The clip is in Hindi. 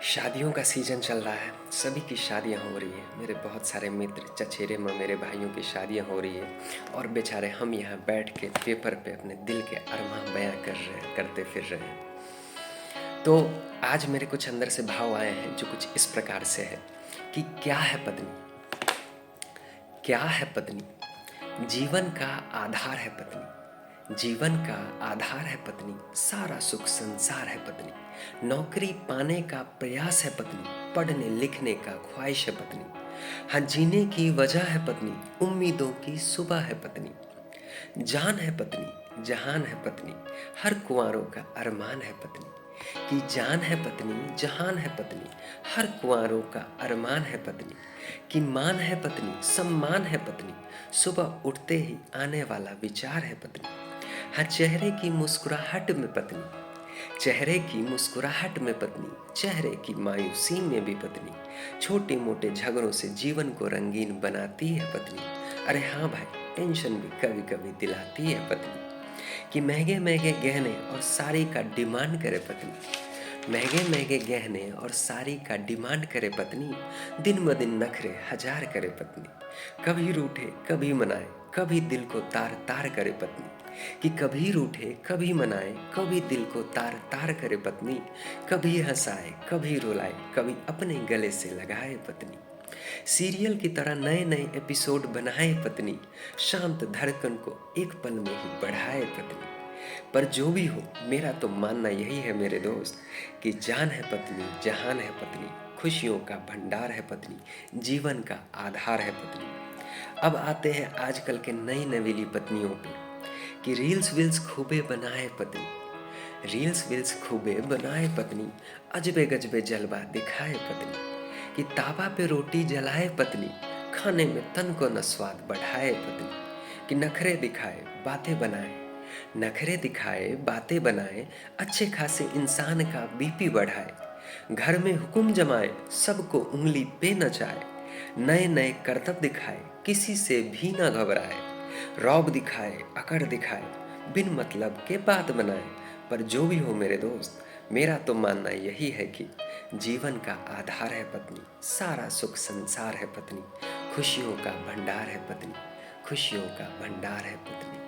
शादियों का सीज़न चल रहा है, सभी की शादियाँ हो रही हैं। मेरे बहुत सारे मित्र, चचेरे मेरे भाइयों की शादियाँ हो रही हैं और बेचारे हम यहाँ बैठ के पेपर पे अपने दिल के अरमां बयाँ करते फिर रहे हैं। तो आज मेरे कुछ अंदर से भाव आए हैं जो कुछ इस प्रकार से है कि क्या है पत्नी? क्या है पत्नी? जीवन का आधार है पत्नी। जीवन का आधार है पत्नी। सारा सुख संसार है पत्नी। नौकरी पाने का प्रयास है पत्नी। पढ़ने लिखने का ख्वाहिश है पत्नी। हाँ, जीने की वजह है पत्नी। उम्मीदों की सुबह है पत्नी। जान है पत्नी, जहान है पत्नी। हर कुंवारों का अरमान है पत्नी। कि जान है पत्नी, जहान है पत्नी। हर कुंवारों का अरमान है पत्नी। कि मान है पत्नी, सम्मान है पत्नी। सुबह उठते ही आने वाला विचार है पत्नी। हाँ, चेहरे की मुस्कुराहट में पत्नी। चेहरे की मुस्कुराहट में पत्नी। चेहरे की मायूसी में भी पत्नी। छोटे मोटे झगड़ों से जीवन को रंगीन बनाती है पत्नी। अरे हाँ भाई, टेंशन भी कभी कभी दिलाती है पत्नी। कि महंगे महंगे गहने और साड़ी का डिमांड करे पत्नी। महंगे महंगे गहने और साड़ी का डिमांड करे पत्नी। दिन ब दिन नखरे हजार करे पत्नी। कभी रूठे कभी मनाए, कभी दिल को तार तार करे पत्नी। कि कभी रूठे कभी मनाए, कभी दिल को तार तार करे पत्नी। कभी हंसाए कभी रुलाए, कभी अपने गले से लगाए पत्नी। सीरियल की तरह नए नए एपिसोड बनाए पत्नी। शांत धड़कन को एक पल में ही बढ़ाए पत्नी। पर जो भी हो, मेरा तो मानना यही है मेरे दोस्त कि जान है पत्नी, जहान है पत्नी। खुशियों का भंडार है पत्नी। जीवन का आधार है पत्नी। अब आते हैं आजकल के नई नवेली पत्नियों पे कि रील्स वील्स खूबे बनाए पत्नी। रील्स वील्स खूबे बनाए पत्नी। अजबे गजबे जलवा दिखाए पत्नी। कि तावा पे रोटी जलाए पत्नी। खाने में तन को न स्वाद बढ़ाए पत्नी। कि नखरे दिखाए बातें बनाए। नखरे दिखाए बातें बनाए, अच्छे खासे इंसान का बीपी बढ़ाए। घर में हुक्म जमाए, सबको उंगली पे नचाए। नए नए करतब दिखाए, किसी से भी ना घबराए। रौब दिखाए अकड़ दिखाए, बिन मतलब के बात बनाए। पर जो भी हो मेरे दोस्त, मेरा तो मानना यही है कि जीवन का आधार है पत्नी। सारा सुख संसार है पत्नी। खुशियों का भंडार है पत्नी। खुशियों का भंडार है पत्नी।